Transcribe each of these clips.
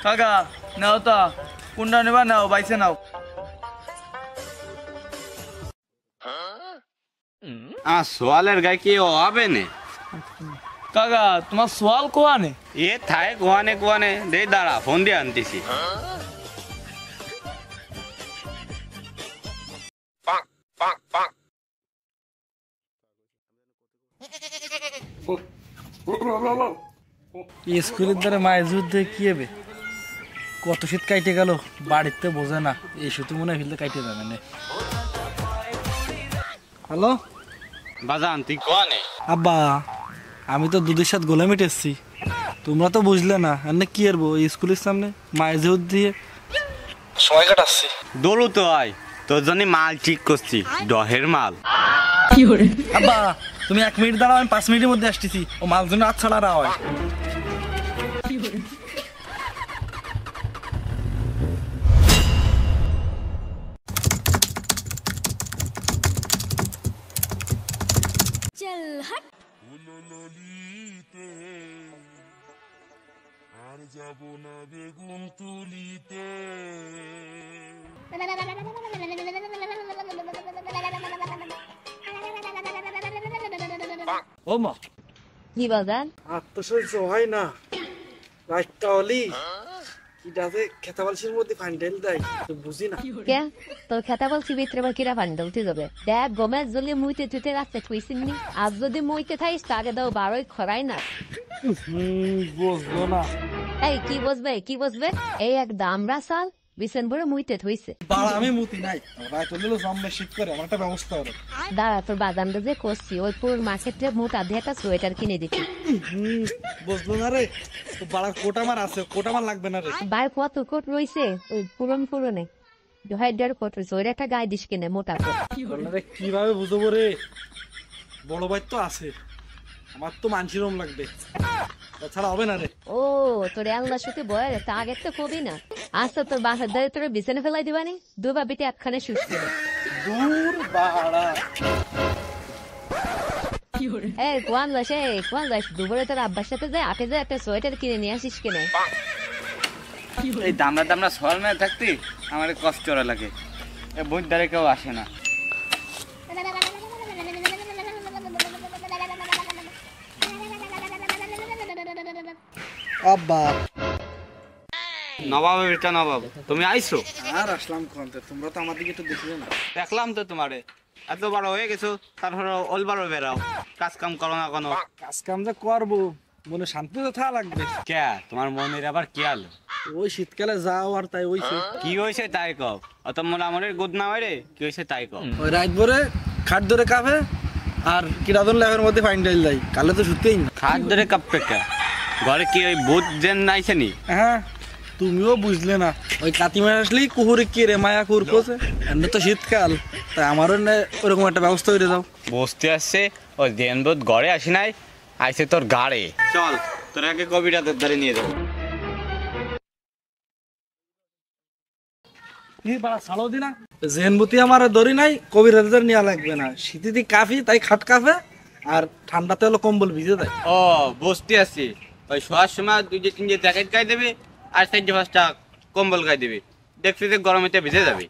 কাকা নাও তা কোনটা নেবা নাও বাইছে নাও সোয়ালের গায়ে কি হবে নে কাকা তোমার সোয়াল কোয়ানে এ থায় কোয়ানে দে দাঁড়া ফোন দিয়ে আনতেছি স্কুলের দ্বারা মায়ের যুদ্ধে কি হবে কত শীত কাইটে গেল বাড়িতে বোঝে না এই শুধু মনে ফেলতে কাইটে যাবে না হ্যালো বাজান তুই কোয়ানে আব্বা আমি তো দুধের সাথে গোলা মিটেছি তোমরা তো বুঝলে না এনে কি করবো স্কুলের সামনে মায়ের যুদ্ধ দিয়ে সময় কাটাচ্ছি দৌড়ু তো আয় তোর জন্য মাল ঠিক করছি দহের মাল আব্বা তুমি 1 মিনিট দাঁড়াও আমি 5 মিনিটের মধ্যে আসতেছি ও মাল জন্য হাত ছাড়া হয় चल हट আর যাব না বেগুন তুলিতে ও মা কি বাজান আত্মসহ্য হয় না রাতটা হলি কিটাতে খেতাবালসির মধ্যে ফান্ডেল দেয় তো বুঝি না কে তোর খেতা বলছি ভিতরে বা কিরা পানি উঠে যাবে দেখ গমের জলে মুইতে তুইতে রাখতে কইছিনি আজ যদি মুইতে থাইস তাকে দাও বারোই খরাই না বুঝলো না এই কি বসবে এই এক দামরা সাল বিছেন ভরে মুইতে থইছে বাড়া আমি মুতি নাই রাত হলো জম্মে শীত করে আমার একটা ব্যবস্থা করে দাঁড়া তোর বাদামটা যে করছি ওই পুরো মার্কেটে মোট আধে একটা সোয়েটার কিনে দিচ্ছি বুঝলো না রে তো বাড়া কোটামার আছে কোটামার লাগবে না রে বাইর কত কোট রইছে ওই পুরনে 2.5 কোট রইছে ওইটা একটা গায়ে দিস কিনে মোটা কোট রে কিভাবে বুঝবো রে বড় ভাই তো আছে আমার তো মানসিরম লাগবে তাছাড়া হবে না রে ও তোর আল্লাহ সাথে বয় তা আগে তো কবি না আজ তো তোর বাসার দ্বারে তোর বিছানে ফেলাই দিবানি দুবা বিটে একখানে শুষ করে দূর বাড়া এই কোয়ান লাস দুপুরে তোর আব্বার সাথে যায় আপে যায় একটা সোয়েটার কিনে নিয়ে আসিস কিনে এই দামরা সোয়াল মেয়ে থাকতে আমার কষ্ট লাগে এ বই দ্বারে কেউ আসে না আব্বা নবাব বেটা নবাব তুমি আইছো আর আসলাম কোনতে তোমরা তো আমার দিকে একটু দেখলে না দেখলাম তো তোমারে এত বড় হয়ে গেছো তারপরে অলবারও বেরাও কাজ কাম করো না কোনো কাজ কাম যে করবো মনে শান্তি তো থাকা লাগবে কে তোমার মনের আবার কি আলো ওই শীতকালে যাও আর তাই ওইছে কি হয়েছে তাই কও অত মোলা আমরের গুদ না বাইরে কি হয়েছে তাই কও ওই রাত ভরে খাট ধরে কাঁপে আর কিরাদন ল্যাবের মধ্যে ফাইন্ডাইল দেয় কালে তো শুতেই না খাট ধরে কাঁপবে কে ঘরে কি ওই ভূত জেন নাইছে নি হ্যাঁ তুমিও বুঝলে না ওই কাতিমার আসলেই কুহুরে কে রে মায়া কুহুর কোসে এমনি তো শীতকাল তাই আমারও ওরকম একটা ব্যবস্থা করে দাও বসতে আসছে ওই জেন ভূত ঘরে আসি নাই আইছে তোর গাড়ে চল তোর আগে কবিটা তোর ধরে নিয়ে যাবো ছাড়ো দি না জেনবুতি আমার দড়ি নাই কবির হাজার নেওয়া লাগবে না শীতে দি কাফি তাই খাট কাফে আর ঠান্ডাতে হলো কম্বল ভিজে দেয় ও বসতে আসছি ওই শোয়ার সময় 2-3 জ্যাকেট গায়ে দেবে আর 4-5টা কম্বল গায়ে দেবে দেখছি যে গরমেতে ভিজে যাবে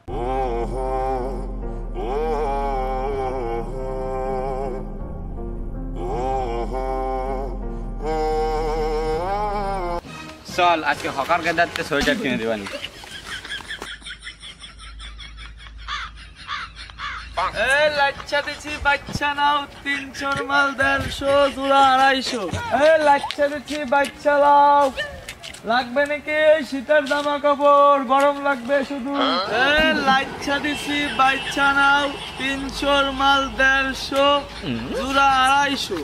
চল আজকে হকার গাদারতে সোয়েটার কিনে দেবানি লাচ্ছা দিচ্ছি বাচ্চা নাও 300 মাল 150 জোড়া 250 লাচ্ছা দিচ্ছি বাচ্চা লাও লাগবে নাকি শীতের জামা কাপড় গরম লাগবে শুধু লাচ্ছা দিচ্ছি বাচ্চা নাও 300 মাল 150 জোড়া 250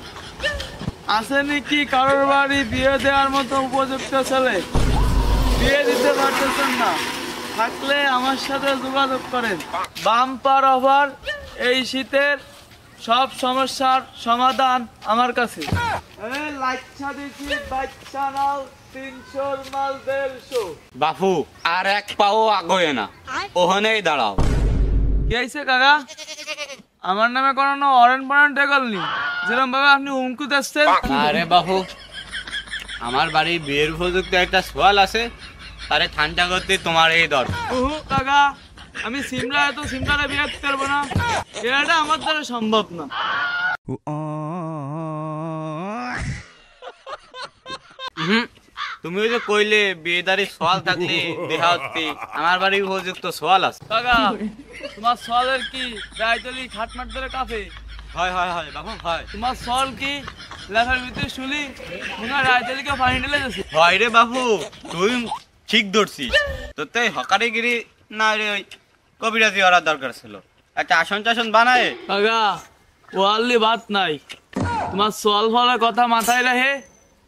আছে নাকি কারোর বাড়ি বিয়ে দেওয়ার মতো উপযুক্ত ছেলে বিয়ে দিতে পারতেছেন না থাকলে আমার সাথে যোগাযোগ করেন বাম্পার অফার এই শীতের সব সমস্যার সমাধান আমার কাছে লাচ্ছা দিছি বাচ্চা নাও 300 মাল 150 বাপু আর এক পাও আগে না ওখানেই দাঁড়াও কি হয়েছে কাকা আমার নামে কোনো অরেন পরেন টেকল নি যেরকম ভাবে আপনি হুমকি দিচ্ছেন আরে বাপু আমার বাড়ি বিয়ের উপযুক্ত একটা সোয়াল আছে আরে ঠান্ডা করতে তোমার এই দর। কাকা আমি সিমলারে বিয়ে করবো না, এটা আমার দ্বারা সম্ভব না। তুমি ওই যে কইলে বিয়েদারি সোয়াল থাকলে দেখা হচ্ছে, আমার বাড়ি উপযুক্ত সোয়াল আছে। কাকা তোমার সলের কি রায়তলি খাটমাট ধরে কাফে? হয় হয় হয় বাবু হয়। তোমার সল কি লেখার ভিতরে শুলি মনে হয় রায়তলিকে পানি ঢেলে গেছে। হয় রে বাবু, তুই ঠিক ধরছিস। তোর তো হকারিগিরি না রে, ওই কবিরাজি করার দরকার ছিল। একটা আসন টাসন বানায়। কাকা ওয়াল্লি বাত নাই, তোমার সল ফলের কথা মাথায় রাখে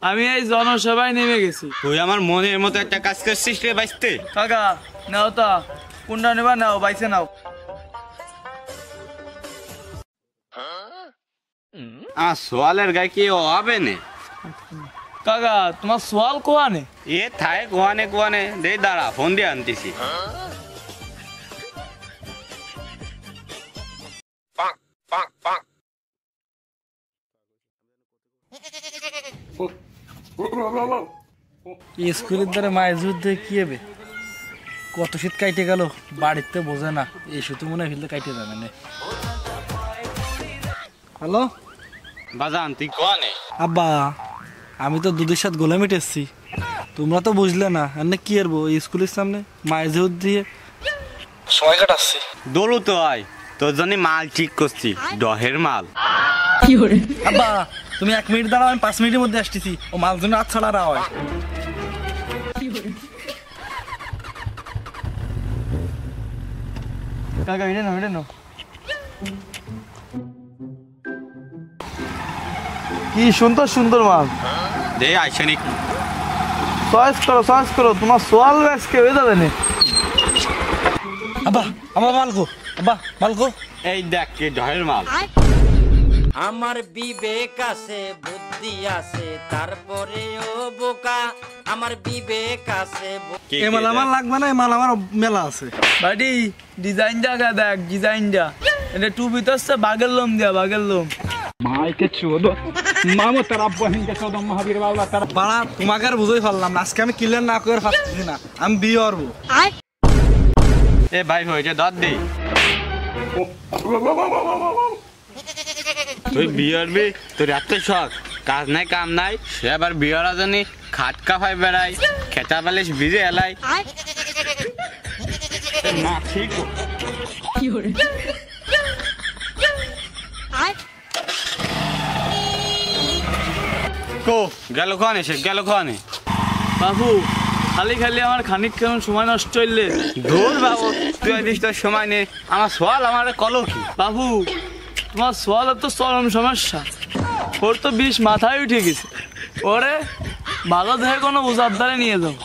আমি এই জনসভায় নেমে গেছি। তুই আমার মনের মতো একটা কাজ করছিস রে বাইসতে। কাকা নাও তা কোনটা নেবা, নাও বাইসে নাও। আমার সোয়ালের গায়ে কি হবে না? কাকা তোমার সোয়াল কোয়ানে? এ থায় কোয়ানে কোয়ানে দে, দাঁড়া ফোন দিয়ে আনতেছি। স্কুলের দ্বারা মায়ের যুদ্ধে কি হবে, কত শীত কাইটে গেল, বাড়িতে বোঝে না, এই শুধু মনে হয় ফেলতে কাইটে যাবে না। হ্যালো বাজান তুই কোয়ানে? আব্বা আমি তো দুধের সাথে গোলামিট এসছি, তোমরা তো বুঝলে না, এনে কি করবো স্কুলের সামনে মায়ের যুদ্ধ দিয়ে সময় কাটাচ্ছি। দৌড়ু তো আয়, তোর জন্য মাল ঠিক করছি, ডহের মাল। আব্বা তুমি 1 মিনিট দাঁড়াও, আমি 5 মিনিটের মধ্যে আসতেছি, ও মাল জন্য হাত ছাড়া হয়। কাকা এটা নাও, এটা নাও। কি সুন্দর সুন্দর মাল, দে আইসনি। চয়েস করো তোমার সোয়াল ব্যাস কে হয়ে যাবে না। আব্বা আমার মালকো, আব্বা মালকো। এই দেখ কে ডহের মাল। আমার বিবেক আছে বুদ্ধি আছে তারপরেও বোকা, আমার বিবেক আছে কে এ মাল আমার লাগবে না, এই মাল আমার মেলা আছে। বাড়ি ডিজাইনটা দেখ, ডিজাইনটা এটা টু ভিতরছে বাঘের লোম দিয়া, বাঘের লোম। বাড়া তোমাকে আর বুঝেই পারলাম না, আজকে আমি ক্লিয়ার না করে পারতেছি না, আমি বিয়ে করবো। এ ভাই হইছে দর দে। তুই বিয়ারবি, তোর এত শখ, কাজ নাই কাম নাই, সে আবার বিয়ারা জানি খাটকা ফাই বেড়াই, খেতা বালিশ ভিজে এলাই না। ঠিক কো গেল খানে, সে গেল খানে। বাবু খালি খালি আমার খানিক কেমন সময় নষ্ট হইলে। ধুর বাবু তুই দিস, তোর সময় নেই, আমার সোয়াল আমার কলো কি। বাবু তোমার সোয়ালের তো চরম সমস্যা, ওর তো বিষ মাথায় উঠে গেছে, ওরে ভালো দেখে কোনো উজার ধারে নিয়ে যাও।